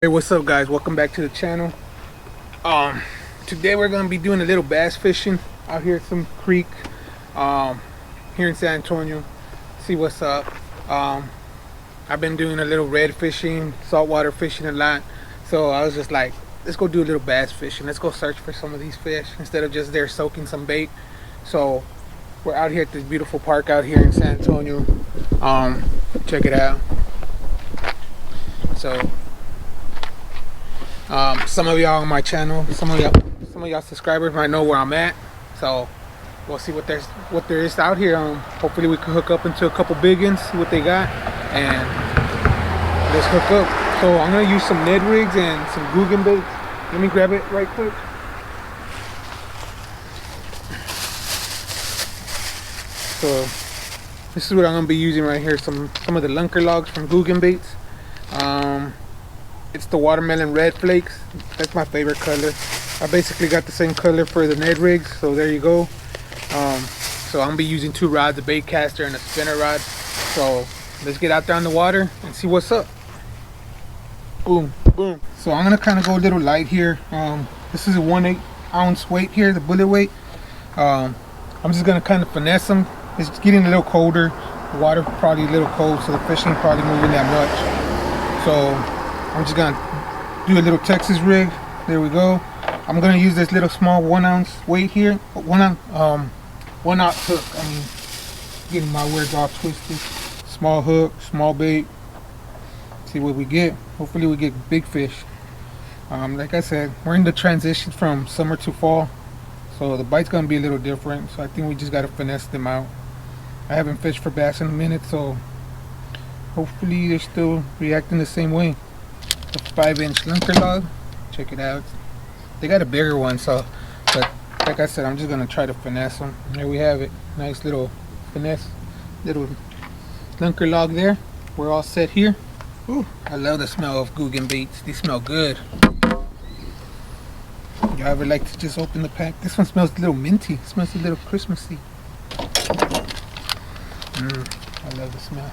Hey, what's up guys, welcome back to the channel. Today we're gonna be doing a little bass fishing out here at some creek here in San Antonio. See what's up. I've been doing a little red fishing, saltwater fishing a lot, so I was just like, let's go do a little bass fishing. Let's go search for some of these fish instead of just there soaking some bait. So we're out here at this beautiful park out here in San Antonio. Check it out. So some of y'all on my channel, some of y'all subscribers might know where I'm at. So we'll see what there is out here. Hopefully we can hook up into a couple big ones, see what they got, and let's hook up. So I'm gonna use some Ned rigs and some Guggen baits. Let me grab it right quick. So this is what I'm gonna be using right here. Some of the lunker logs from Guggen baits. It's the watermelon red flakes. That's my favorite color. I basically got the same color for the Ned rigs, so there you go. So I'm gonna be using two rods, a bait caster and a spinner rod. So let's get out there on the water and see what's up. Boom, boom. So I'm gonna kind of go a little light here. This is a 1/8 ounce weight here, the bullet weight. I'm just gonna kind of finesse them. It's getting a little colder. The water probably a little cold, so the fish ain't probably moving that much. So I'm just gonna do a little Texas rig. There we go. I'm gonna use this little small 1 ounce weight here. 1 ounce hook. I mean, getting my words all twisted. Small hook, small bait. See what we get. Hopefully we get big fish. Like I said, we're in the transition from summer to fall, so the bite's gonna be a little different. So I think we just gotta finesse them out. I haven't fished for bass in a minute, so hopefully they're still reacting the same way. The 5-inch lunker log, check it out. They got a bigger one, so, but like I said, I'm just gonna try to finesse them. There we have it. Nice little finesse, little lunker log there. We're all set here. Ooh, I love the smell of Guggen baits. They smell good. Y'all ever like to just open the pack? This one smells a little minty. It smells a little Christmassy. I love the smell.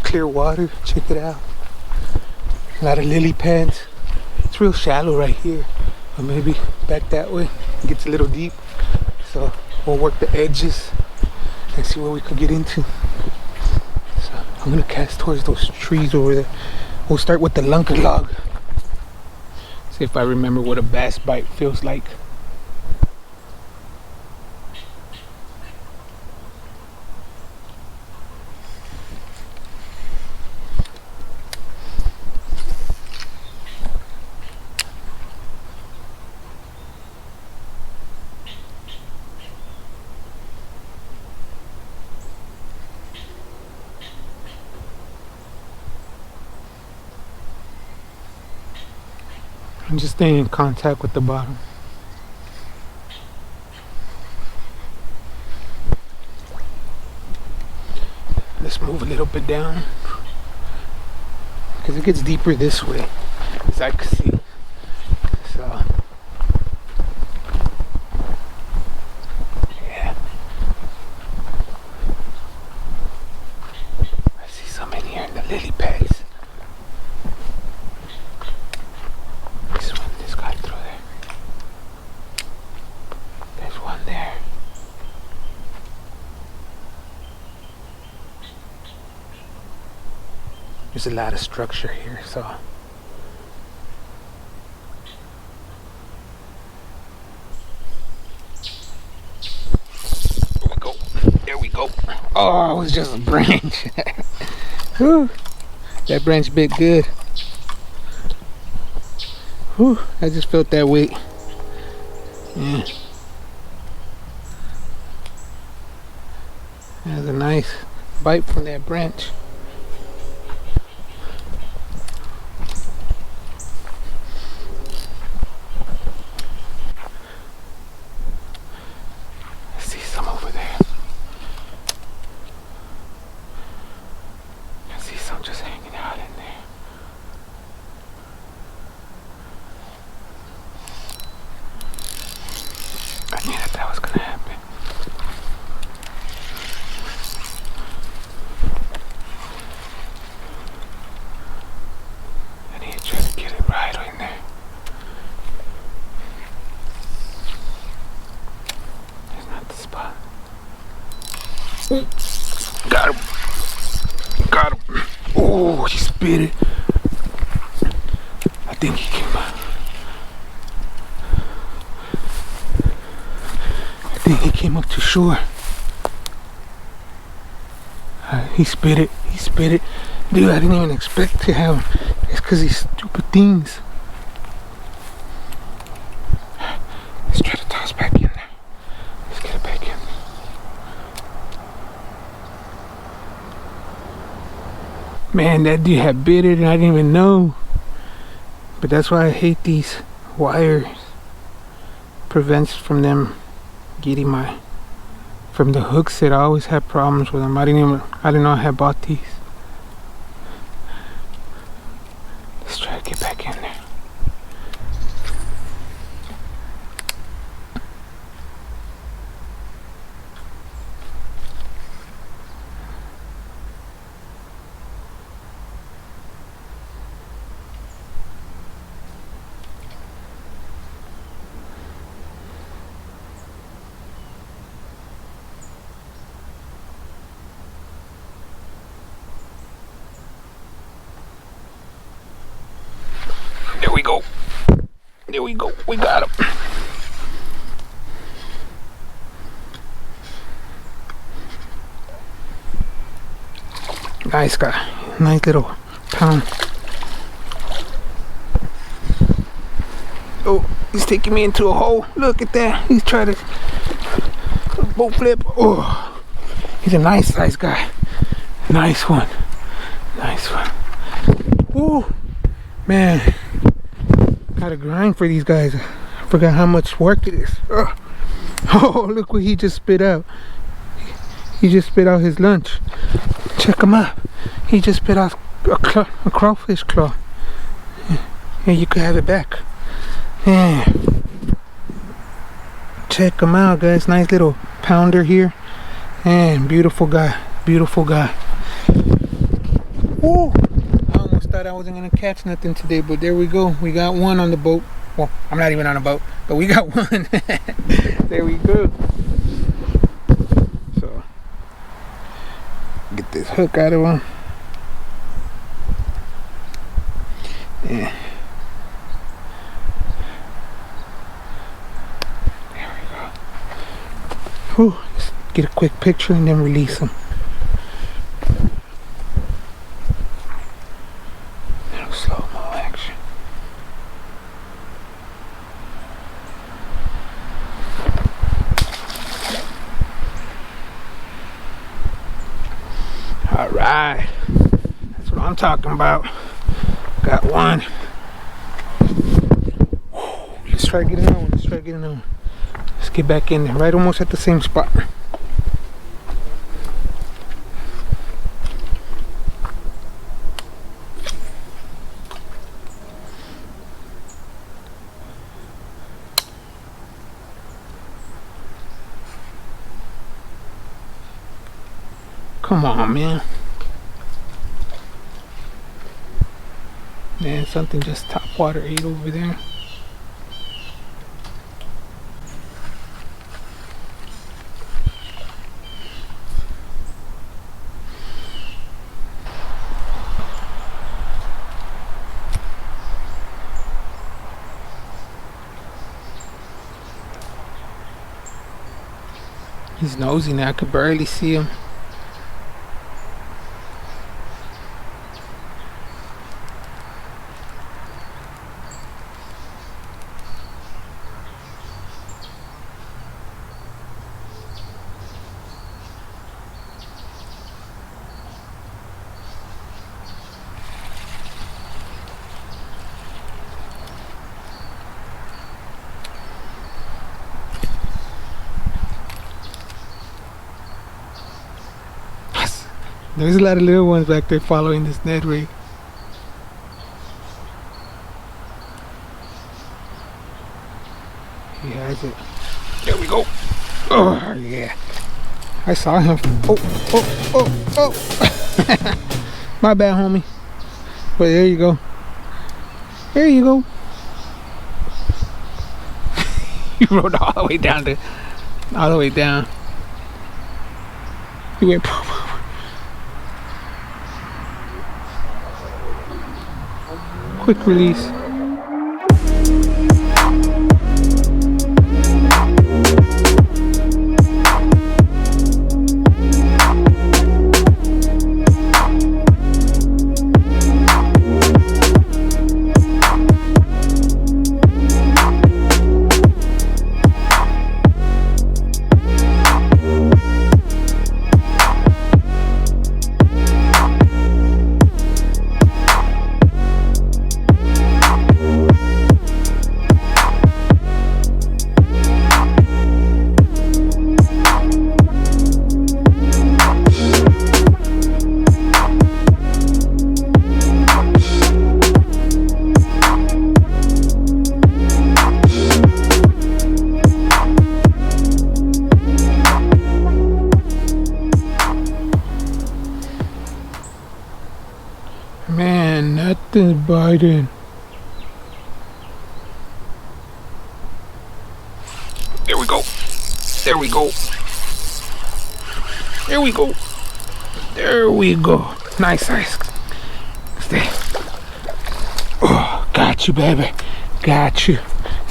Clear water, check it out. A lot of lily pads. It's real shallow right here, but maybe back that way it gets a little deep. So we'll work the edges and see what we can get into. So I'm gonna cast towards those trees over there. We'll start with the lunker log. See if I remember what a bass bite feels like. I'm just staying in contact with the bottom. Let's move a little bit down because it gets deeper this way, as I can see. So yeah, I see some in here in the lily pads. This guy through there. There's one there. There's a lot of structure here, so. There we go. There we go. Oh, it was just a branch. Whew. That branch bit good. Whew. I just felt that weight. Yeah. That was a nice bite from that branch. I see some over there. I see some just hanging out in there. I knew that was gonna happen. I need to try to get it right in there. That's not the spot. Got him. Got him. Oh, he spit it. I think he came out. I think he came up to shore. He spit it. He spit it. Dude, I didn't even expect to have him. It's because these stupid things. Let's try to toss back in there. Let's get it back in. Man, that dude had bit it and I didn't even know. But that's why I hate these wires. Prevents from them getting from the hooks that I always had problems with them. I didn't know I had bought these. Let's try to get back in there. There we go. There we go. We got him. Nice guy. Nice little pound. Oh, he's taking me into a hole. Look at that. He's trying to boat flip. Oh, he's a nice size guy. Nice one. Nice one. Oh, man. Gotta grind for these guys. I forgot how much work it is. Oh, look what he just spit out. He just spit out his lunch. Check him out. He just spit out a crawfish claw. Here, you can have it back. Yeah. Check him out, guys. Nice little pounder here. And beautiful guy. Beautiful guy. Woo! I almost thought I wasn't gonna catch nothing today, but there we go. We got one on the boat. Well, I'm not even on a boat, but we got one. There we go. So, get this hook out of him. Yeah. There we go. Whew. Let's get a quick picture and then release him. Little slow-mo action. All right, that's what I'm talking about. Got one. Let's try to get another one. Let's try to get another one. Let's get back in there, right almost at the same spot. Come on, man. Man, something just top water ate over there. He's nosy now. I could barely see him. There's a lot of little ones back there following this Ned rig. He has it. There we go. Oh, yeah. I saw him. Oh. My bad, homie. But there you go. There you go. You rode all the way down to, all the way down. He went. Quick release. Man, nothing's biting. There we go. There we go. There we go. There we go. Nice size. Stay. Oh, got you, baby. Got you.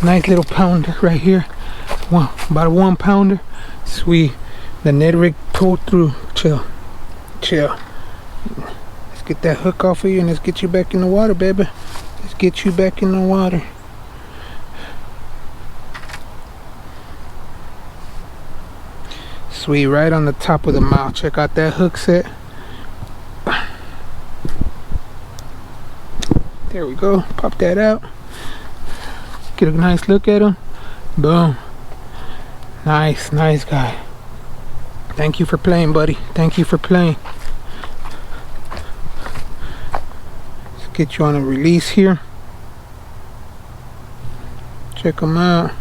Nice little pounder right here. One, about a 1 pounder. Sweet. The Ned rig pulled through. Chill. Chill. Get that hook off of you and let's get you back in the water, baby. Let's get you back in the water. Sweet, right on the top of the mouth. Check out that hook set. There we go. Pop that out. Get a nice look at him. Boom. Nice, nice guy. Thank you for playing, buddy. Thank you for playing. Get you on a release here. Check him out.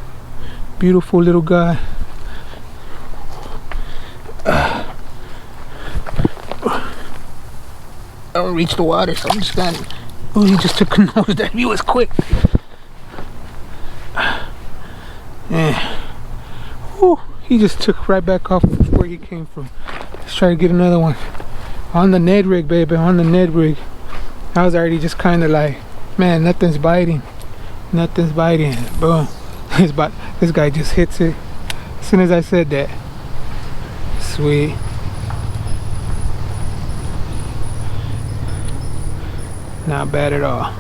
Beautiful little guy. I don't reach the water, so I'm just gonna. Oh, he just took a nose. That view was quick. Yeah. Whew, he just took right back off where he came from. Let's try to get another one. On the Ned rig, baby. On the Ned rig. I was already just kind of like, man, nothing's biting. Nothing's biting. Boom. This guy just hits it as soon as I said that. Sweet. Not bad at all.